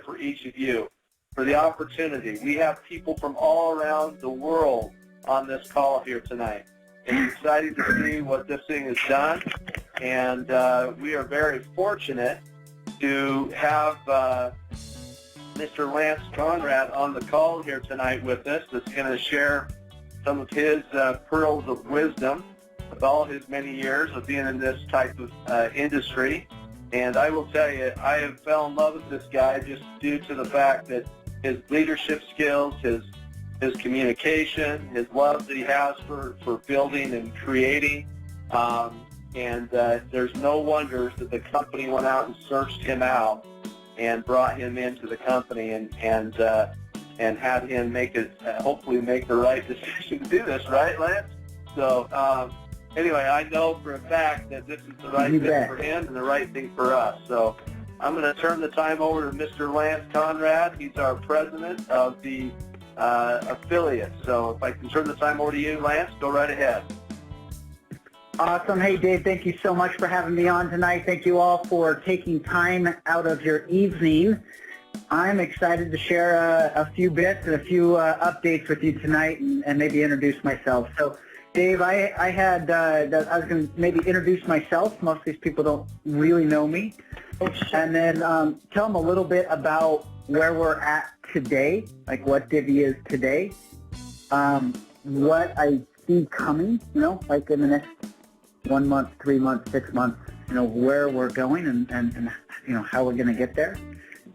for each of you for the opportunity. We have people from all around the world on this call here tonight. It's exciting to see what this thing has done, and we are very fortunate to have Mr. Lance Conrad on the call here tonight with us that's going to share some of his pearls of wisdom with all his many years of being in this type of industry. And I will tell you, I have fell in love with this guy just due to the fact that his leadership skills, his communication, his love that he has for building and creating. There's no wonder that the company went out and searched him out and brought him into the company and had him hopefully make the right decision to do this, right, Lance? So anyway, I know for a fact that this is the right thing for him and the right thing for us. So I'm going to turn the time over to Mr. Lance Conrad. He's our president of the affiliate. So if I can turn the time over to you, Lance, go right ahead. Awesome. Hey, Dave, thank you so much for having me on tonight. Thank you all for taking time out of your evening. I'm excited to share a few bits and a few updates with you tonight and maybe introduce myself. So, Dave, I was going to maybe introduce myself. Most of these people don't really know me. And then tell them a little bit about where we're at today, like what Divvee is today, what I see coming, like in the next 1 month, 3 months, 6 months, where we're going and how we're going to get there.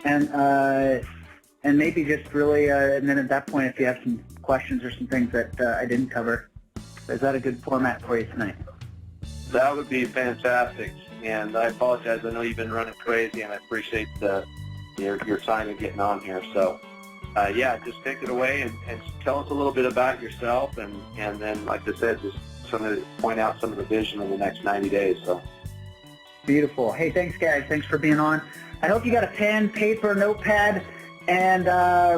And maybe just really, and then at that point, if you have some questions or some things that I didn't cover, is that a good format for you tonight? That would be fantastic. And I apologize. I know you've been running crazy, and I appreciate your time in getting on here. So, yeah, just take it away and tell us a little bit about yourself, and then, like I said, just point out some of the vision in the next 90 days. So beautiful. Hey, thanks, guys. Thanks for being on. I hope you got a pen, paper, notepad, and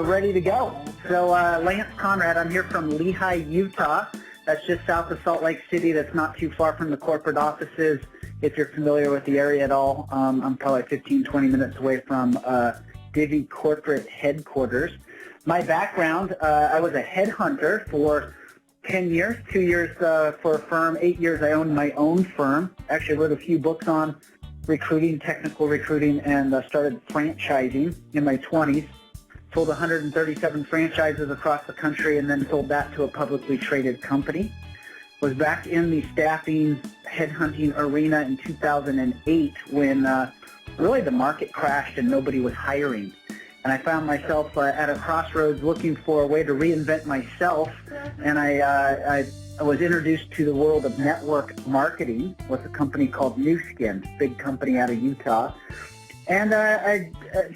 ready to go. So, Lance Conrad, I'm here from Lehi, Utah. That's just south of Salt Lake City. That's not too far from the corporate offices. If you're familiar with the area at all, I'm probably 15, 20 minutes away from Divvee corporate headquarters. My background, I was a headhunter for 10 years, 2 years for a firm, 8 years I owned my own firm. Actually wrote a few books on recruiting, technical recruiting, and started franchising in my 20s. Sold 137 franchises across the country and then sold that to a publicly traded company. Was back in the staffing, headhunting arena in 2008 when really the market crashed and nobody was hiring. And I found myself at a crossroads looking for a way to reinvent myself, and I was introduced to the world of network marketing with a company called Nu Skin, big company out of Utah. And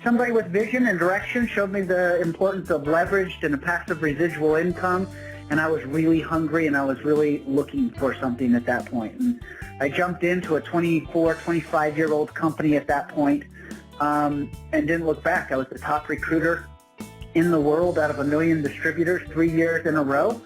somebody with vision and direction showed me the importance of leveraged and a passive residual income, and I was really hungry and I was really looking for something at that point. And I jumped into a 24, 25-year-old company at that point and didn't look back. I was the top recruiter in the world out of 1 million distributors 3 years in a row.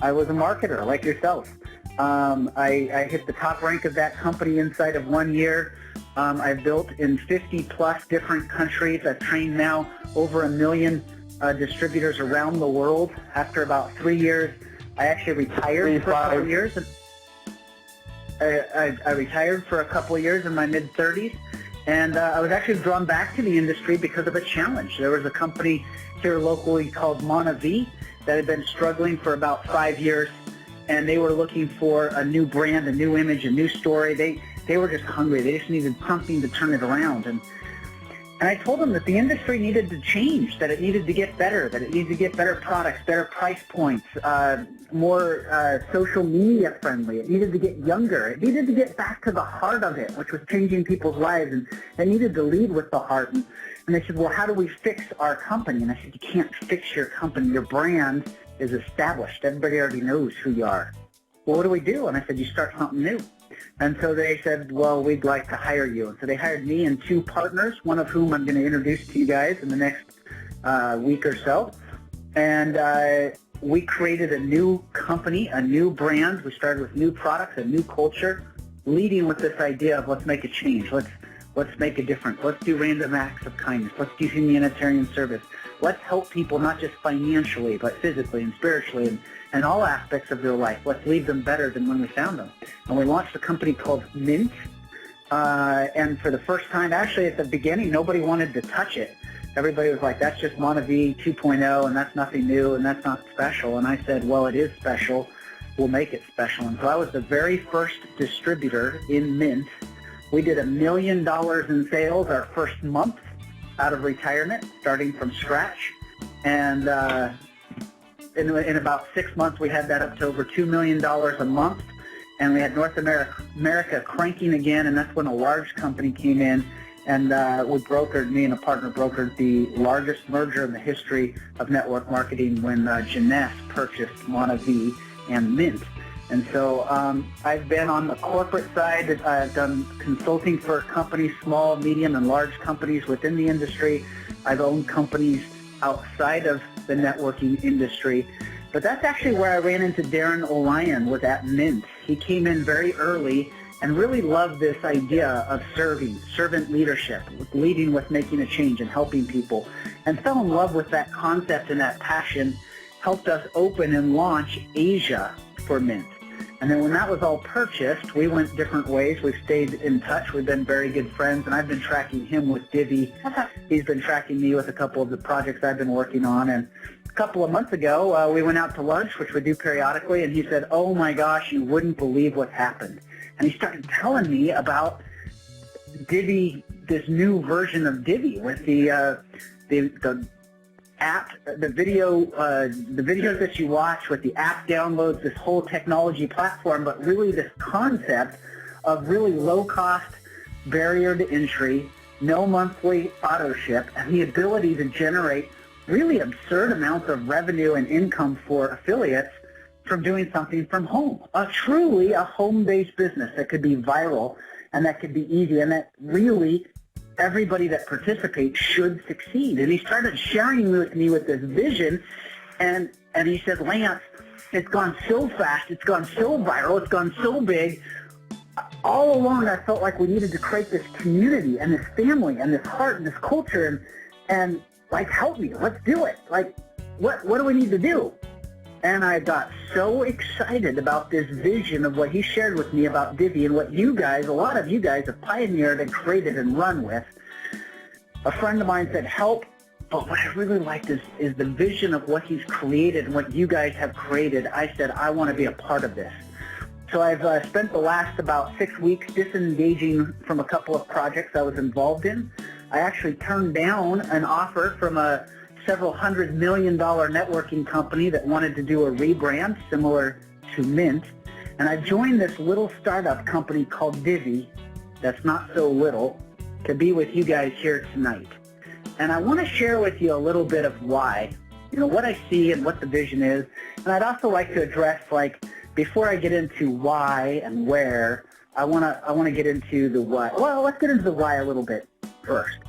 I was a marketer like yourself. I hit the top rank of that company inside of 1 year. I've built in 50-plus different countries. I've trained now over 1 million distributors around the world. After about 3 years, I actually retired for a couple of years. I retired for a couple of years in my mid-30s, and I was actually drawn back to the industry because of a challenge. There was a company here locally called Divvee that had been struggling for about 5 years, and they were looking for a new brand, a new image, a new story. They were just hungry. They just needed something to turn it around. And I told them that the industry needed to change, that it needed to get better, that it needed to get better products, better price points, more social media friendly. It needed to get younger. It needed to get back to the heart of it, which was changing people's lives. And it needed to lead with the heart. And they said, well, how do we fix our company? And I said, you can't fix your company. Your brand is established. Everybody already knows who you are. Well, what do we do? And I said, you start something new. And so they said, well, we'd like to hire you. And so they hired me and 2 partners, one of whom I'm going to introduce to you guys in the next week or so. And we created a new company, a new brand. We started with new products, a new culture, leading with this idea of let's make a change. Let's make a difference. Let's do random acts of kindness. Let's do humanitarian service. Let's help people not just financially, but physically and spiritually and all aspects of their life. Let's leave them better than when we found them. And we launched a company called Mint. And for the first time, actually at the beginning, nobody wanted to touch it. Everybody was like, that's just Monavie 2.0, and that's nothing new, and that's not special. And I said, well, it is special. We'll make it special. And so I was the very first distributor in Mint. We did $1 million in sales our first month out of retirement, starting from scratch. And in about 6 months, we had that up to over $2 million a month. And we had North America cranking again, and that's when a large company came in. And me and a partner brokered the largest merger in the history of network marketing when Jeunesse purchased Monavie and Mint. And so I've been on the corporate side. I've done consulting for companies, small, medium, and large companies within the industry. I've owned companies outside of the networking industry. But that's actually where I ran into Darren O'Ryan, was at Mint. He came in very early and really loved this idea of serving, servant leadership, leading with making a change and helping people, and fell in love with that concept and that passion, helped us open and launch Asia for Mint. And then when that was all purchased, we went different ways. We've stayed in touch. We've been very good friends, and I've been tracking him with Divvee. He's been tracking me with a couple of the projects I've been working on. And a couple of months ago, we went out to lunch, which we do periodically, and he said, oh my gosh, you wouldn't believe what happened. And he started telling me about Divvee, this new version of Divvee with the app, the videos that you watch, with the app downloads, this whole technology platform, but really this concept of really low-cost barrier to entry, no monthly auto ship, and the ability to generate really absurd amounts of revenue and income for affiliates from doing something from home. Truly a home-based business that could be viral and that could be easy, and that really everybody that participates should succeed. And he started sharing with me with this vision, and he said, Lance, it's gone so fast, it's gone so viral, it's gone so big. All along I felt like we needed to create this community and this family and this heart and this culture, and like, help me, let's do it. Like, what do we need to do? And I got so excited about this vision of what he shared with me about Divvee and what you guys, a lot of you guys, have pioneered and created and run with. A friend of mine said, help, but what I really liked is the vision of what he's created and what you guys have created. I said, I want to be a part of this. So I've spent the last about 6 weeks disengaging from a couple of projects I was involved in. I actually turned down an offer from a several $100 million networking company that wanted to do a rebrand similar to Mint. And I joined this little startup company called Divvee, that's not so little, to be with you guys here tonight. And I want to share with you a little bit of why, what I see and what the vision is. And I'd also like to address, before I get into why and where, I want to get into the why. Well, let's get into the why a little bit first.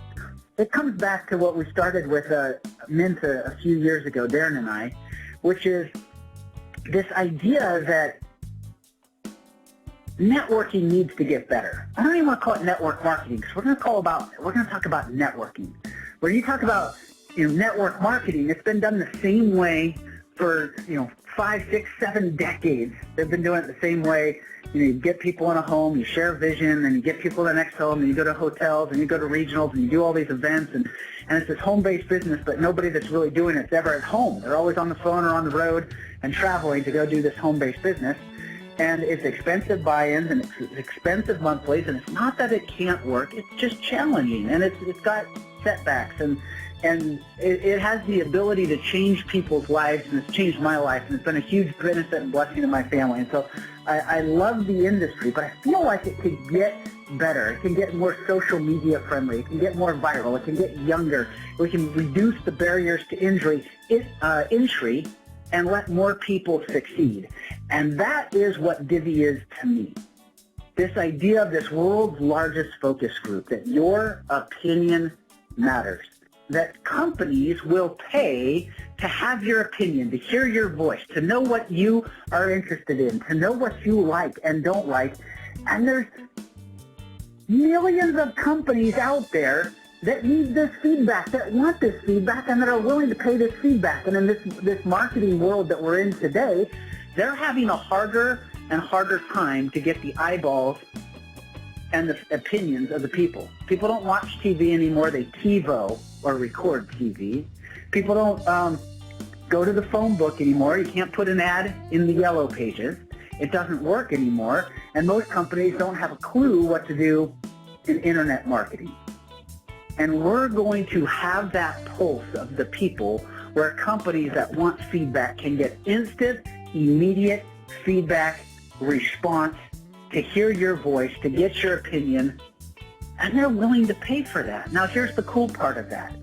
It comes back to what we started with Mint a few years ago, Darren and I, which is this idea that networking needs to get better. I don't even want to call it network marketing, because we're going to talk about networking. When you talk about network marketing, it's been done the same way for 5, 6, 7 decades. They've been doing it the same way. You get people in a home, you share a vision, and you get people in the next home, and you go to hotels, and you go to regionals, and you do all these events, and it's this home-based business, but nobody that's really doing it's ever at home. They're always on the phone or on the road and traveling to go do this home-based business, and it's expensive buy-ins, and it's expensive monthlies, and it's not that it can't work, it's just challenging, and it's got setbacks, and it has the ability to change people's lives, and it's changed my life, and it's been a huge benefit and blessing to my family. And so I love the industry, but I feel like it could get better. It can get more social media friendly. It can get more viral. It can get younger. We can reduce the barriers to entry and let more people succeed. And that is what Divvee is to me. This idea of this world's largest focus group, that your opinion matters, that companies will pay to have your opinion, to hear your voice, to know what you are interested in, to know what you like and don't like. And millions of companies out there that need this feedback, that want this feedback, and that are willing to pay this feedback. And in this marketing world that we're in today, they're having a harder and harder time to get the eyeballs and the opinions of the people. People don't watch TV anymore. They TiVo or record TV. People don't go to the phone book anymore. You can't put an ad in the yellow pages. It doesn't work anymore. And most companies don't have a clue what to do in internet marketing. And we're going to have that pulse of the people where companies that want feedback can get instant, immediate feedback, response, to hear your voice, to get your opinion, and they're willing to pay for that. Now, here's the cool part of that.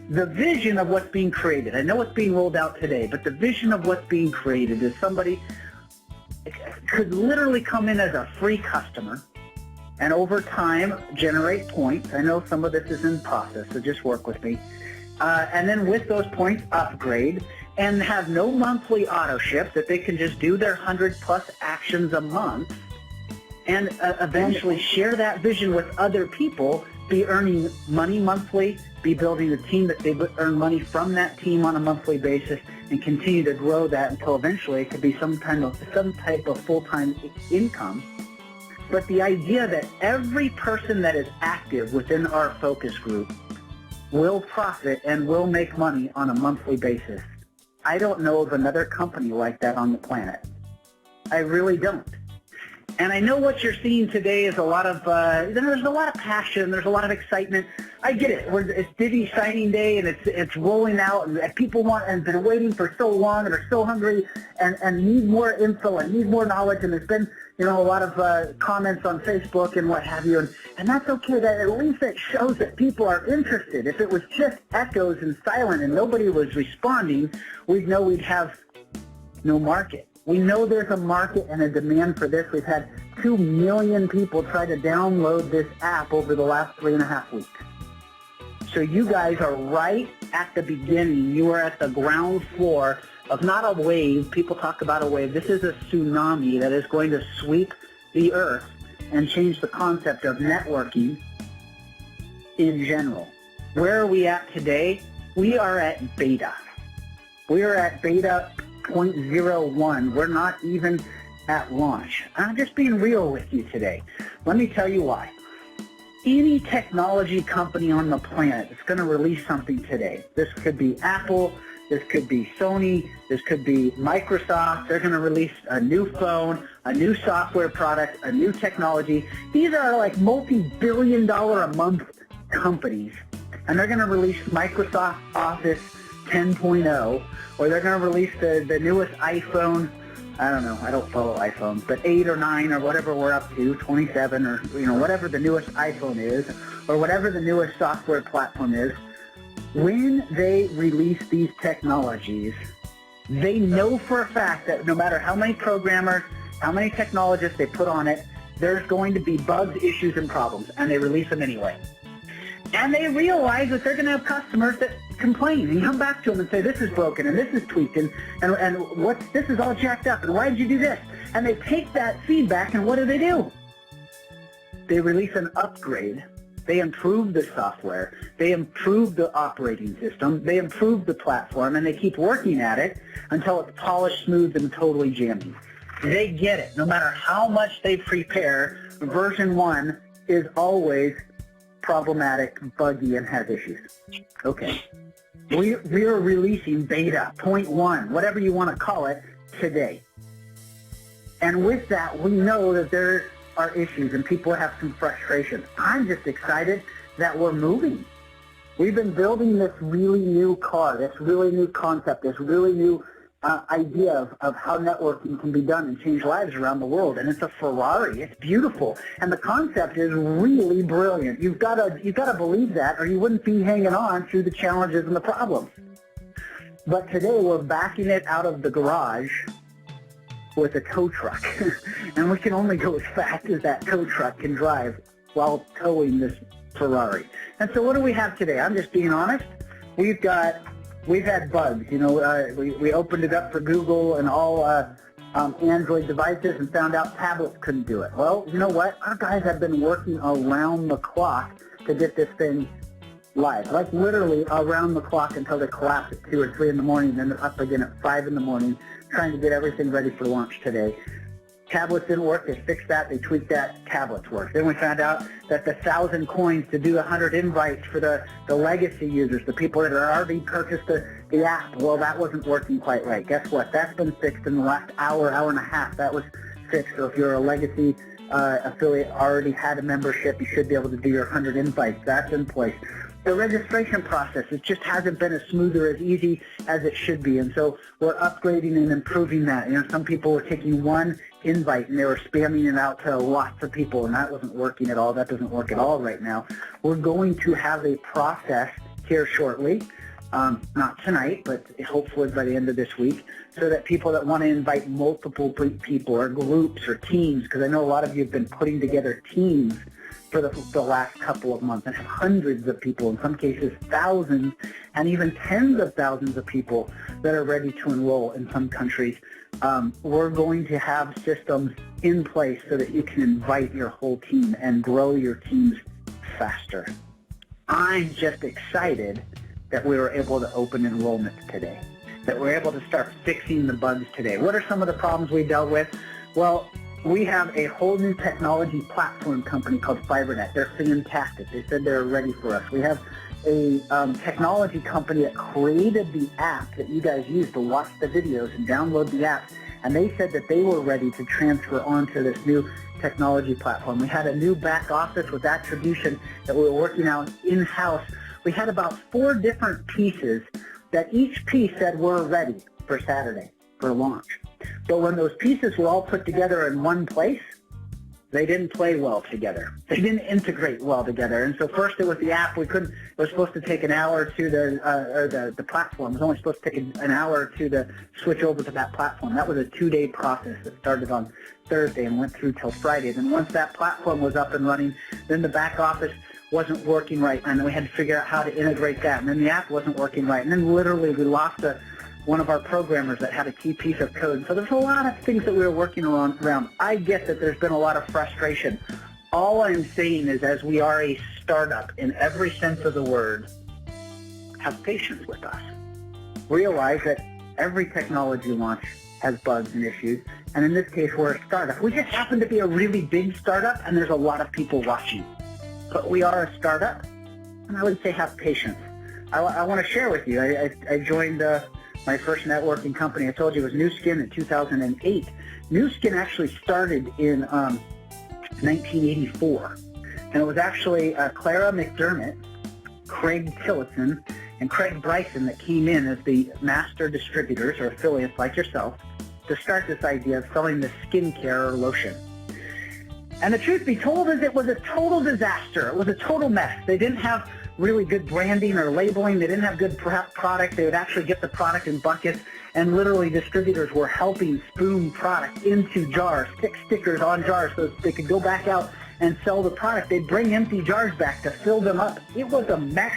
The vision of what's being created, I know it's being rolled out today, but the vision of what's being created is somebody could literally come in as a free customer and over time generate points. I know some of this is in process, so just work with me. And then with those points, upgrade and have no monthly auto ship, that they can just do their 100+ actions a month and eventually share that vision with other people, be earning money monthly, be building a team that they earn money from that team on a monthly basis, and continue to grow that until eventually it could be some type of full-time income. But the idea that every person that is active within our focus group will profit and will make money on a monthly basis. I don't know of another company like that on the planet. I really don't. And I know what you're seeing today is a lot of, there's a lot of passion, there's a lot of excitement. I get it. It's Divvee signing day and it's rolling out and people want and been waiting for so long and are so hungry and need more info and need more knowledge. And there's been, a lot of comments on Facebook and what have you. And that's okay. That at least it shows that people are interested. If it was just echoes and silent and nobody was responding, we'd know we'd have no market. We know there's a market and a demand for this. We've had 2 million people try to download this app over the last 3.5 weeks. So you guys are right at the beginning. You are at the ground floor of not a wave. People talk about a wave. This is a tsunami that is going to sweep the earth and change the concept of networking in general. Where are we at today? We are at beta. We are at beta 0.01. We're not even at launch. I'm just being real with you today. Let me tell you why. Any technology company on the planet is going to release something today. This could be Apple, this could be Sony, this could be Microsoft. They're going to release a new phone, a new software product, a new technology. These are like multi-billion-dollar a month companies, and they're going to release Microsoft Office 10.0, or they're going to release the newest iPhone. I don't know, I don't follow iPhones, but 8 or 9 or whatever we're up to, 27 or whatever the newest iPhone is, or whatever the newest software platform is. When they release these technologies, they know for a fact that no matter how many programmers, how many technologists they put on it, there's going to be bugs, issues, and problems, and they release them anyway. And they realize that they're going to have customers that complain and come back to them and say, this is broken and this is tweaked and this is all jacked up and why did you do this? And they take that feedback and what do? They release an upgrade. They improve the software. They improve the operating system. They improve the platform, and they keep working at it until it's polished, smooth, and totally jammy. They get it. No matter how much they prepare, version 1 is always problematic, buggy, and has issues. Okay. We are releasing beta 0.1, whatever you want to call it, today. And with that, we know that there are issues and people have some frustration. I'm just excited that we're moving. We've been building this really new car, this really new concept, this really new idea of how networking can be done and change lives around the world. And it's a Ferrari. It's beautiful. And the concept is really brilliant. You've got to believe that, or you wouldn't be hanging on through the challenges and the problems. But today we're backing it out of the garage with a tow truck. And we can only go as fast as that tow truck can drive while towing this Ferrari. And so what do we have today? I'm just being honest. We've had bugs. We opened it up for Google and all Android devices and found out tablets couldn't do it. Well, you know what? Our guys have been working around the clock to get this thing live, like literally around the clock until they collapse at 2 or 3 in the morning, then they're up again at 5 in the morning trying to get everything ready for launch today. Tablets didn't work. They fixed that. They tweaked that. Tablets worked. Then we found out that the 1,000 coins to do 100 invites for the legacy users, the people that are already purchased the app, well, that wasn't working quite right. Guess what? That's been fixed in the last hour and a half. That was fixed. So if you're a legacy affiliate, already had a membership, you should be able to do your 100 invites. That's in place. The registration process, it just hasn't been as smooth or as easy as it should be, and so we're upgrading and improving that. You know, some people were taking one invite and they were spamming it out to lots of people, and that wasn't working at all. That doesn't work at all right now. We're going to have a process here shortly, not tonight, but hopefully by the end of this week, so that people that want to invite multiple people or groups or teams, because I know a lot of you have been putting together teams for the last couple of months and have hundreds of people, in some cases thousands and even tens of thousands of people that are ready to enroll in some countries. We're going to have systems in place so that you can invite your whole team and grow your teams faster. I'm just excited that we were able to open enrollment today, that we're able to start fixing the bugs today. What are some of the problems we dealt with? Well, we have a whole new technology platform company called FiberNet. They're fantastic. They said they're ready for us. We have a technology company that created the app that you guys use to watch the videos and download the app, and they said that they were ready to transfer onto this new technology platform. We had a new back office with attribution that we were working out in-house. We had about 4 different pieces that each piece said we're ready for Saturday for launch. But when those pieces were all put together in one place, they didn't play well together. They didn't integrate well together. And so first it was the app. It was supposed to take an hour to the platform. It was only supposed to take an hour or two to switch over to that platform. That was a 2-day process that started on Thursday and went through till Friday. Then once that platform was up and running, then the back office wasn't working right, and we had to figure out how to integrate that. And then the app wasn't working right. And then literally we lost one of our programmers that had a key piece of code. So there's a lot of things that we were working around. I get that there's been a lot of frustration. All I'm saying is, as we are a startup in every sense of the word, have patience with us. Realize that every technology launch has bugs and issues, and in this case we're a startup. We just happen to be a really big startup, and there's a lot of people watching. But we are a startup, and I would say have patience. I want to share with you, I joined my first networking company. I told you it was Nu Skin in 2008. Nu Skin actually started in 1984. And it was actually Clara McDermott, Craig Tillotson, and Craig Bryson that came in as the master distributors or affiliates like yourself to start this idea of selling the skincare or lotion. And the truth be told is it was a total disaster. It was a total mess. They didn't have really good branding or labeling. They didn't have good product. They would actually get the product in buckets, and literally distributors were helping spoon product into jars, stick stickers on jars so they could go back out and sell the product. They'd bring empty jars back to fill them up. It was a mess.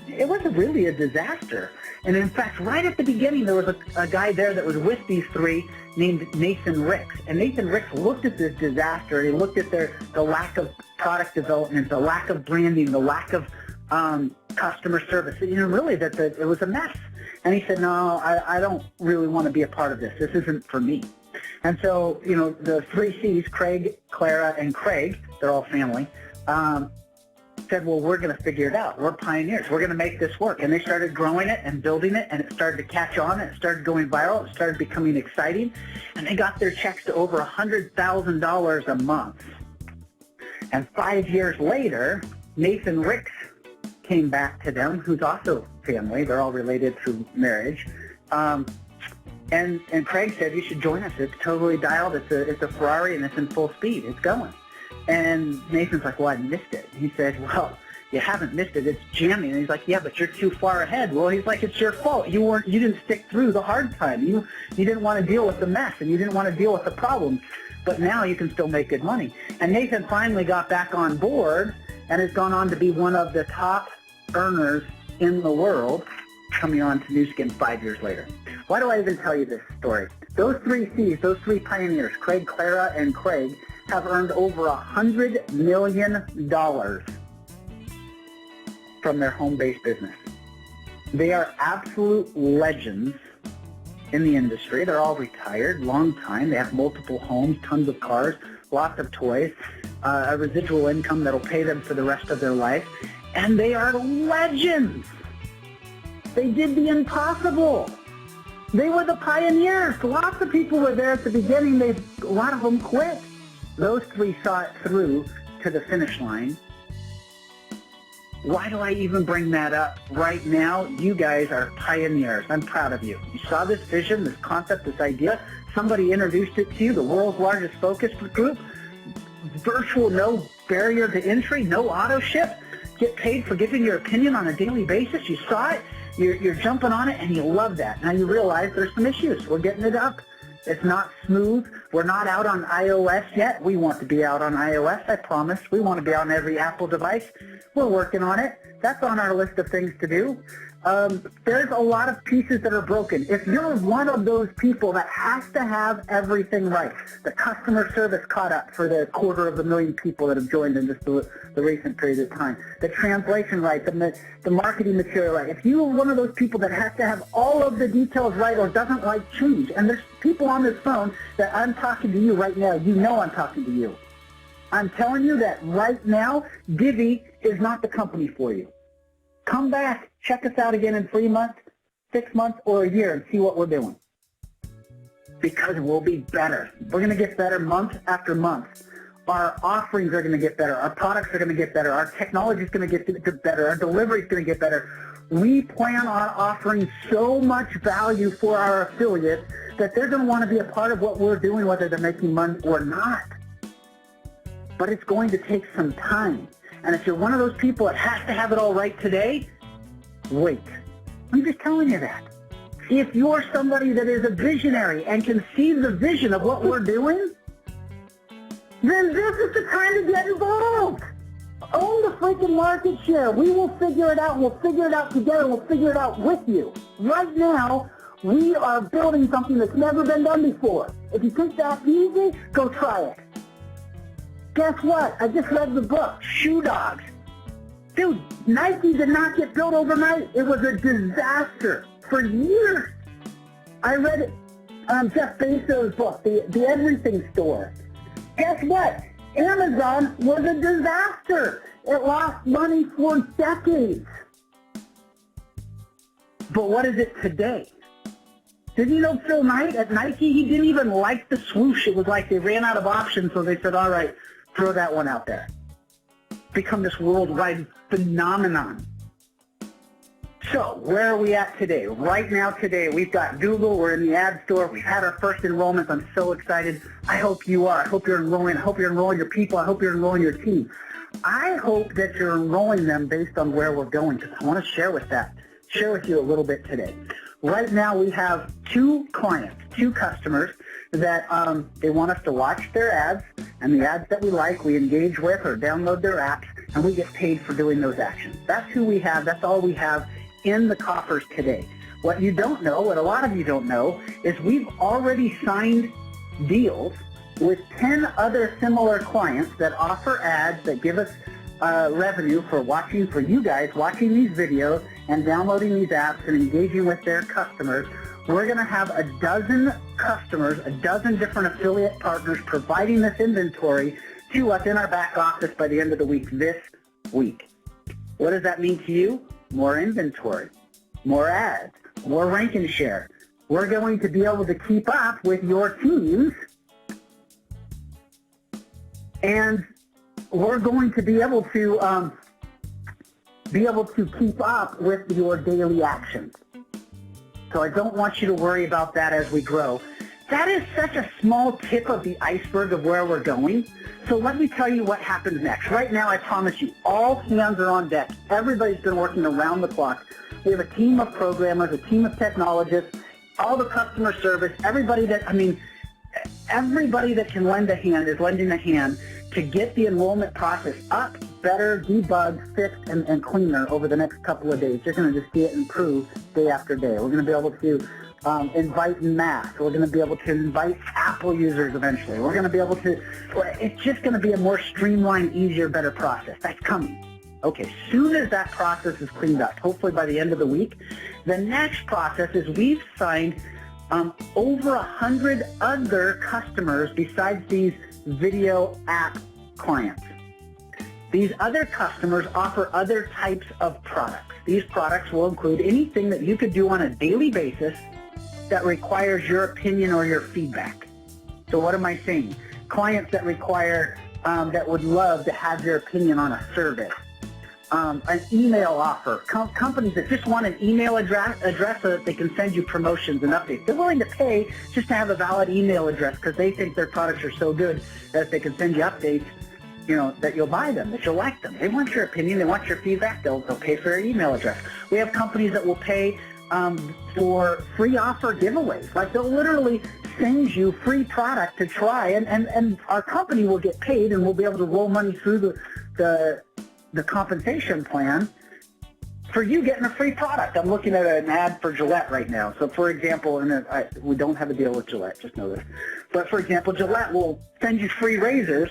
It was really a disaster. And in fact, right at the beginning, there was a guy there that was with these 3 named Nathan Ricks. And Nathan Ricks looked at this disaster, and he looked at the lack of product development, the lack of branding, the lack of customer service, really that it was a mess. And he said, no, I don't really want to be a part of this. This isn't for me. And so, the 3 C's, Craig, Clara, and Craig, they're all family, said, well, we're going to figure it out. We're pioneers. We're going to make this work. And they started growing it and building it, and it started to catch on, and it started going viral. It started becoming exciting, and they got their checks to over $100,000 a month. And 5 years later, Nathan Ricks came back to them, who's also family. They're all related through marriage. And Craig said, you should join us. It's totally dialed. It's a Ferrari, and it's in full speed. It's going. And Nathan's like, well, I missed it. He said, well, you haven't missed it. It's jamming. And he's like, yeah, but you're too far ahead. Well, he's like, it's your fault. You didn't stick through the hard time. You didn't want to deal with the mess, and you didn't want to deal with the problems. But now you can still make good money. And Nathan finally got back on board and has gone on to be one of the top earners in the world, coming on to Nu Skin 5 years later. Why do I even tell you this story? Those three C's, those three pioneers, Craig, Clara, and Craig, have earned over $100 million from their home-based business. They are absolute legends in the industry. They're all retired, long time. They have multiple homes, tons of cars, lots of toys, a residual income that'll pay them for the rest of their life. And they are legends. They did the impossible. They were the pioneers. Lots of people were there at the beginning. A lot of them quit. Those three saw it through to the finish line. Why do I even bring that up right now? You guys are pioneers. I'm proud of you. You saw this vision, this concept, this idea. Somebody introduced it to you, the world's largest focus group. Virtual, no barrier to entry, no auto ship. Get paid for giving your opinion on a daily basis. You saw it, you're jumping on it, and you love that. Now you realize there's some issues. We're getting it up. It's not smooth. We're not out on iOS yet. We want to be out on iOS, I promise. We want to be on every Apple device. We're working on it. That's on our list of things to do. There's a lot of pieces that are broken. If you're one of those people that has to have everything right, the customer service caught up for the 250,000 people that have joined in just the recent period of time, the translation right, the marketing material right. If you're one of those people that has to have all of the details right or doesn't like change, and there's people on this phone that I'm talking to you right now, you know I'm talking to you. I'm telling you that right now, Divvee is not the company for you. Come back, check us out again in 3 months, 6 months, or a year and see what we're doing. Because we'll be better. We're going to get better month after month. Our offerings are going to get better. Our products are going to get better. Our technology is going to get better. Our delivery is going to get better. We plan on offering so much value for our affiliates that they're going to want to be a part of what we're doing, whether they're making money or not. But it's going to take some time. And if you're one of those people that has to have it all right today, wait. I'm just telling you that. If you're somebody that is a visionary and can see the vision of what we're doing, then this is the time to get involved. Own the freaking market share. We will figure it out. We'll figure it out together. We'll figure it out with you. Right now, we are building something that's never been done before. If you think that's easy, go try it. Guess what? I just read the book, Shoe Dogs. Dude, Nike did not get built overnight. It was a disaster for years. I read Jeff Bezos' book, The Everything Store. Guess what? Amazon was a disaster. It lost money for decades. But what is it today? Did you know Phil Knight at Nike, he didn't even like the swoosh. It was like they ran out of options, so they said, all right, throw that one out there. Become this worldwide phenomenon. So, where are we at today? Right now today, we've got Google. We're in the ad store. We've had our first enrollments. I'm so excited. I hope you are. I hope you're enrolling. I hope you're enrolling your people. I hope you're enrolling your team. I hope that you're enrolling them based on where we're going, because I want to share with you a little bit today. Right now, we have two clients, two customers that they want us to watch their ads, and the ads that we like, we engage with or download their apps, and we get paid for doing those actions. That's who we have. That's all we have in the coffers today. What you don't know, what a lot of you don't know, is we've already signed deals with 10 other similar clients that offer ads that give us revenue for you guys watching these videos and downloading these apps and engaging with their customers. We're going to have a dozen customers, a dozen different affiliate partners providing this inventory to us in our back office by the end of the week this week. What does that mean to you? More inventory, more ads, more rank and share. We're going to be able to keep up with your teams, and we're going to be able to keep up with your daily actions. So I don't want you to worry about that as we grow. That is such a small tip of the iceberg of where we're going. So let me tell you what happens next. Right now, I promise you, all hands are on deck. Everybody's been working around the clock. We have a team of programmers, a team of technologists, all the customer service, everybody that can lend a hand is lending a hand to get the enrollment process up, better, debugged, fixed, and cleaner over the next couple of days. You're going to just see it improve day after day. We're going to be able to invite Mac. We're going to be able to invite Apple users eventually. We're going to be able to, it's just going to be a more streamlined, easier, better process. That's coming. Okay, soon as that process is cleaned up, hopefully by the end of the week, the next process is we've signed over 100 other customers besides these video app clients. These other customers offer other types of products. These products will include anything that you could do on a daily basis that requires your opinion or your feedback. So what am I saying? Clients that require, that would love to have your opinion on a survey. An email offer. Companies that just want an email address so that they can send you promotions and updates. They're willing to pay just to have a valid email address because they think their products are so good that they can send you updates, you know, that you'll buy them, that you'll like them. They want your opinion. They want your feedback. They'll pay for your email address. We have companies that will pay for free offer giveaways. Like they'll literally send you free product to try, and our company will get paid, and we'll be able to roll money through the compensation plan for you getting a free product. I'm looking at an ad for Gillette right now. So for example, and we don't have a deal with Gillette, just know this. But for example, Gillette will send you free razors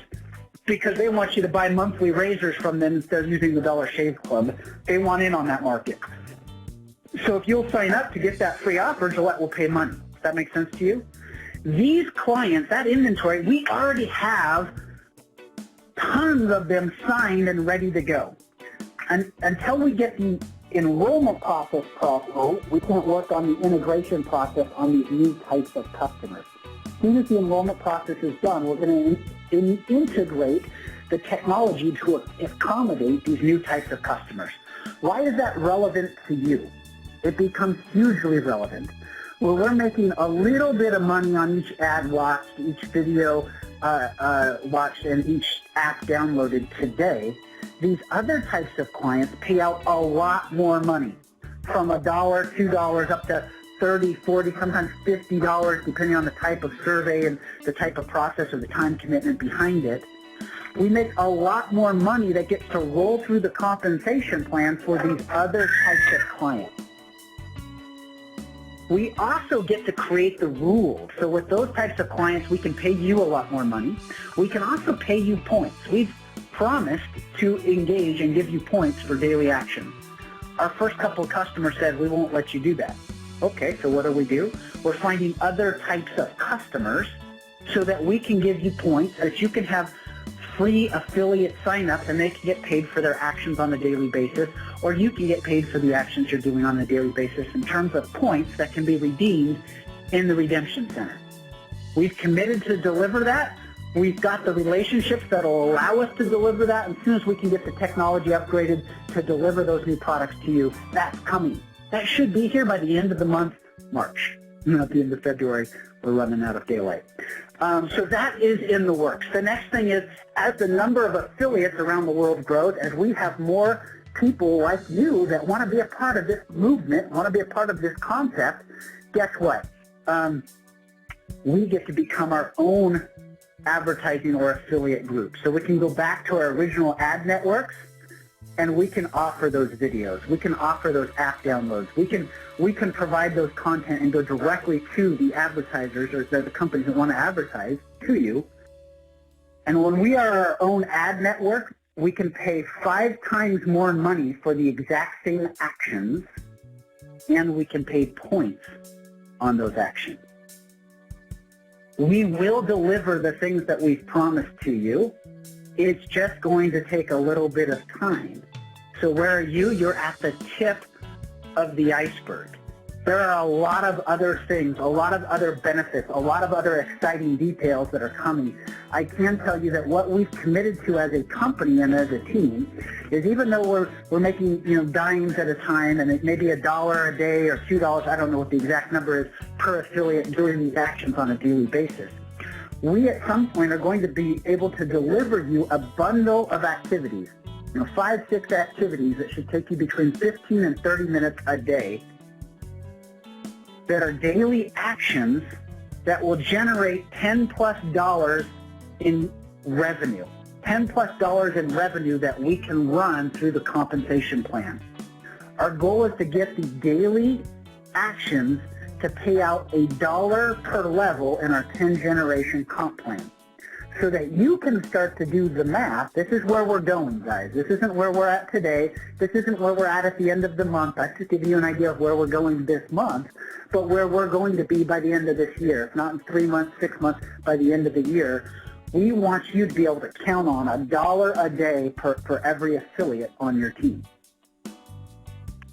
because they want you to buy monthly razors from them instead of using the Dollar Shave Club. They want in on that market. So if you'll sign up to get that free offer, Gillette will pay money. Does that make sense to you? These clients, that inventory, we already have tons of them signed and ready to go. And until we get the enrollment process possible, we can't work on the integration process on these new types of customers. As soon as the enrollment process is done, we're going to integrate the technology to accommodate these new types of customers. Why is that relevant to you? It becomes hugely relevant. Well, we're making a little bit of money on each ad watched, each video watched, and each app downloaded today. These other types of clients pay out a lot more money, from $1, $2 up to $30, $40, sometimes $50, depending on the type of survey and the type of process or the time commitment behind it. We make a lot more money that gets to roll through the compensation plan for these other types of clients. We also get to create the rules. So with those types of clients, we can pay you a lot more money. We can also pay you points. We've promised to engage and give you points for daily action. Our first couple of customers said, we won't let you do that. Okay, so what do? We're finding other types of customers so that we can give you points, that you can have free affiliate sign-ups and they can get paid for their actions on a daily basis, or you can get paid for the actions you're doing on a daily basis in terms of points that can be redeemed in the Redemption Center. We've committed to deliver that. We've got the relationships that will allow us to deliver that, and as soon as we can get the technology upgraded to deliver those new products to you, that's coming. That should be here by the end of the month, March. Not the end of February. We're running out of daylight. So that is in the works. The next thing is, as the number of affiliates around the world grows, as we have more people like you that want to be a part of this movement, want to be a part of this concept, guess what? We get to become our own advertising or affiliate group. So we can go back to our original ad networks and we can offer those videos. We can offer those app downloads. We can provide those content and go directly to the advertisers or the companies that want to advertise to you. And when we are our own ad network, we can pay 5 times more money for the exact same actions, and we can pay points on those actions. We will deliver the things that we've promised to you. It's just going to take a little bit of time. So where are you? You're at the tip of the iceberg. There are a lot of other things, a lot of other benefits, a lot of other exciting details that are coming. I can tell you that what we've committed to as a company and as a team is, even though we're making dimes at a time, and it may be $1 a day or $2, I don't know what the exact number is, per affiliate doing these actions on a daily basis. We at some point are going to be able to deliver you a bundle of activities, 5, 6 activities that should take you between 15 and 30 minutes a day, that are daily actions that will generate $10+ in revenue. $10+ in revenue that we can run through the compensation plan. Our goal is to get the daily actions to pay out $1 per level in our 10-generation comp plan, so that you can start to do the math. This is where we're going, guys. This isn't where we're at today. This isn't where we're at the end of the month. I just give you an idea of where we're going this month, but where we're going to be by the end of this year. If not in 3 months, 6 months, by the end of the year. We want you to be able to count on $1 a day for every affiliate on your team.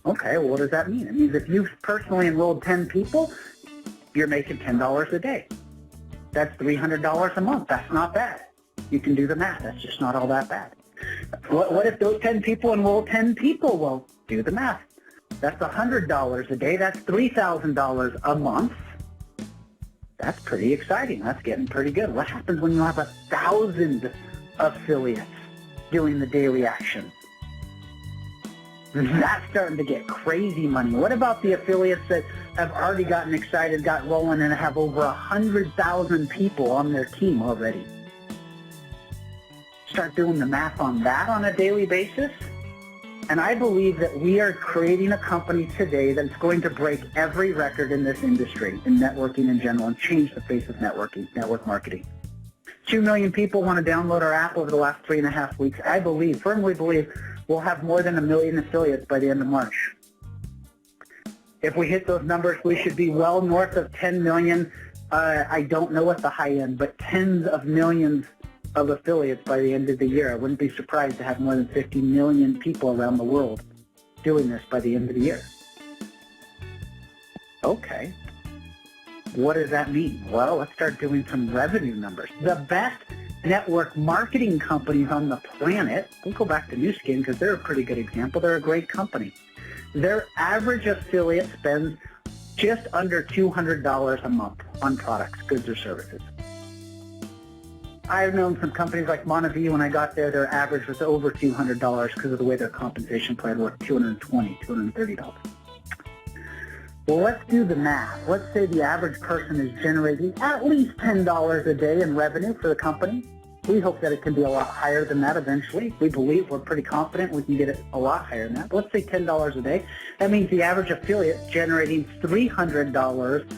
Okay, well, what does that mean? It means if you've personally enrolled 10 people, you're making $10 a day. That's $300 a month. That's not bad. You can do the math. That's just not all that bad. What if those 10 people enroll 10 people? Well, do the math. That's $100 a day. That's $3,000 a month. That's pretty exciting. That's getting pretty good. What happens when you have 1,000 affiliates doing the daily action? That's starting to get crazy money. What about the affiliates that have already gotten excited, got rolling, and have over 100,000 people on their team already? Start doing the math on that on a daily basis. And I believe that we are creating a company today that's going to break every record in this industry, in networking in general, and change the face of networking, network marketing. 2 million people want to download our app over the last 3.5 weeks. I believe, firmly believe, we'll have more than 1 million affiliates by the end of March. If we hit those numbers, we should be well north of 10 million. I don't know at the high end, but tens of millions of affiliates by the end of the year. I wouldn't be surprised to have more than 50 million people around the world doing this by the end of the year. Okay. What does that mean? Well, let's start doing some revenue numbers. The best network marketing companies on the planet, we'll go back to Nu Skin because they're a pretty good example. They're a great company. Their average affiliate spends just under $200 a month on products, goods, or services. I've known some companies like Monavie, when I got there, their average was over $200 because of the way their compensation plan worked, $220, $230. Well, let's do the math. Let's say the average person is generating at least $10 a day in revenue for the company. We hope that it can be a lot higher than that eventually. We believe, we're pretty confident we can get it a lot higher than that. But let's say $10 a day. That means the average affiliate generating $300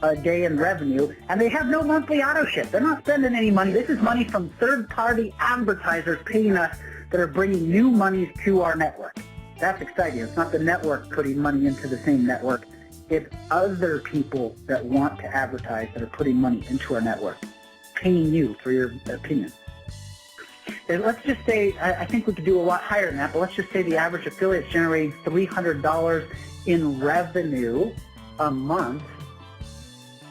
a day in revenue, and they have no monthly auto ship. They're not spending any money. This is money from third-party advertisers paying us that are bringing new monies to our network. That's exciting. It's not the network putting money into the same network. It's other people that want to advertise that are putting money into our network, paying you for your opinion. And let's just say, I think we could do a lot higher than that, but let's just say the average affiliate is generating $300 in revenue a month.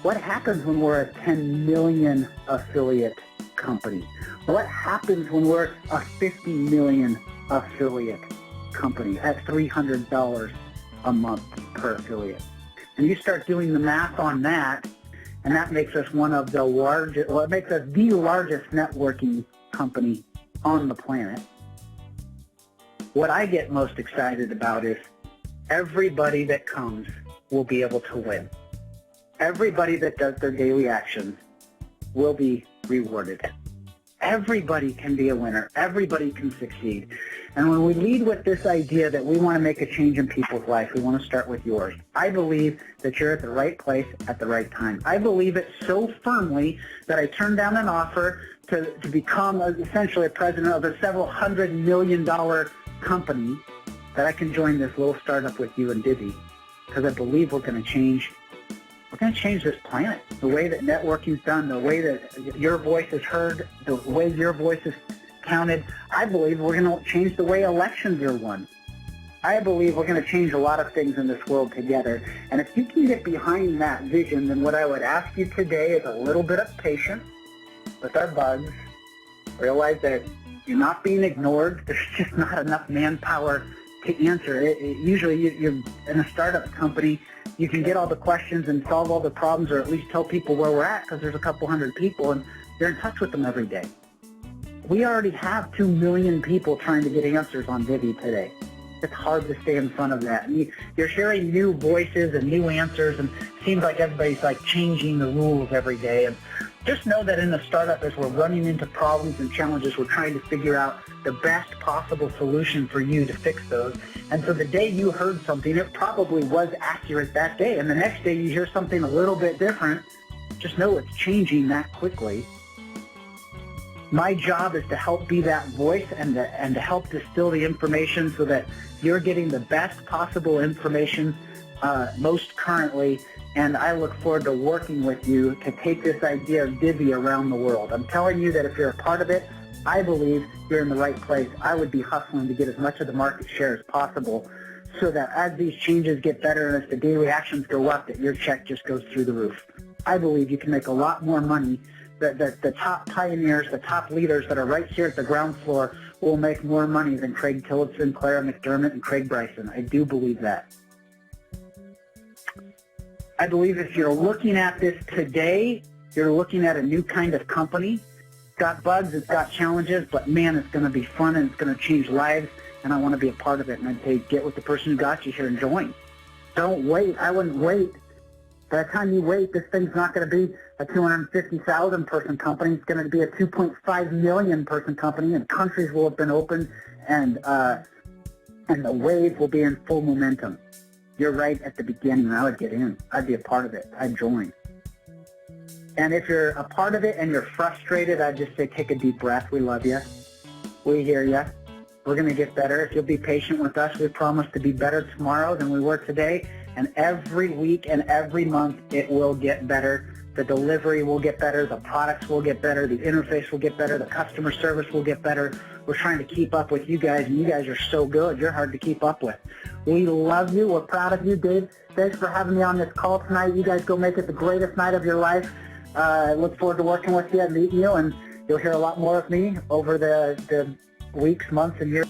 What happens when we're a 10 million affiliate company? What happens when we're a 50 million affiliate company at $300 a month per affiliate? And you start doing the math on that, and that makes us one of the largest, well, it makes us the largest networking company on the planet. What I get most excited about is everybody that comes will be able to win. Everybody that does their daily actions will be rewarded. Everybody can be a winner. Everybody can succeed. And when we lead with this idea that we want to make a change in people's life, we want to start with yours. I believe that you're at the right place at the right time. I believe it so firmly that I turned down an offer to become essentially a president of a several $100 million company, that I can join this little startup with you and Divvee, because I believe we're going to change this planet. The way that networking is done, the way that your voice is heard, the way your voice is counted. I believe we're going to change the way elections are won. I believe we're going to change a lot of things in this world together. And if you can get behind that vision, then what I would ask you today is a little bit of patience with our bugs. Realize that you're not being ignored. There's just not enough manpower to answer it. Usually you're in a startup company, you can get all the questions and solve all the problems, or at least tell people where we're at, because there's a couple hundred people and you're in touch with them every day. We already have 2 million people trying to get answers on Divvee today. It's hard to stay in front of that. You're sharing new voices and new answers, and it seems like everybody's like changing the rules every day. And Just know that in the startup, as we're running into problems and challenges, we're trying to figure out the best possible solution for you to fix those. And so the day you heard something, it probably was accurate that day. And the next day you hear something a little bit different, just know it's changing that quickly. My job is to help be that voice and to help distill the information so that you're getting the best possible information most currently. And I look forward to working with you to take this idea of Divvee around the world. I'm telling you that if you're a part of it, I believe you're in the right place. I would be hustling to get as much of the market share as possible so that as these changes get better and as the daily actions go up, that your check just goes through the roof. I believe you can make a lot more money. The top pioneers, the top leaders that are right here at the ground floor will make more money than Craig Tillotson, Clara McDermott, and Craig Bryson. I do believe that. I believe if you're looking at this today, you're looking at a new kind of company. It's got bugs, it's got challenges, but man, it's going to be fun and it's going to change lives, and I want to be a part of it. And I'd say get with the person who got you here and join. Don't wait. I wouldn't wait. By the time you wait, this thing's not going to be a 250,000 person company. It's going to be a 2.5 million person company, and countries will have been opened, and the wave will be in full momentum. You're right at the beginning. I would get in. I'd be a part of it. I'd join. And if you're a part of it and you're frustrated, I'd just say take a deep breath. We love you. We hear you. We're going to get better. If you'll be patient with us, we promise to be better tomorrow than we were today. And every week and every month, it will get better. The delivery will get better. The products will get better. The interface will get better. The customer service will get better. We're trying to keep up with you guys, and you guys are so good. You're hard to keep up with. We love you. We're proud of you, Dave. Thanks for having me on this call tonight. You guys go make it the greatest night of your life. I look forward to working with you and meeting you, and you'll hear a lot more of me over the weeks, months, and years.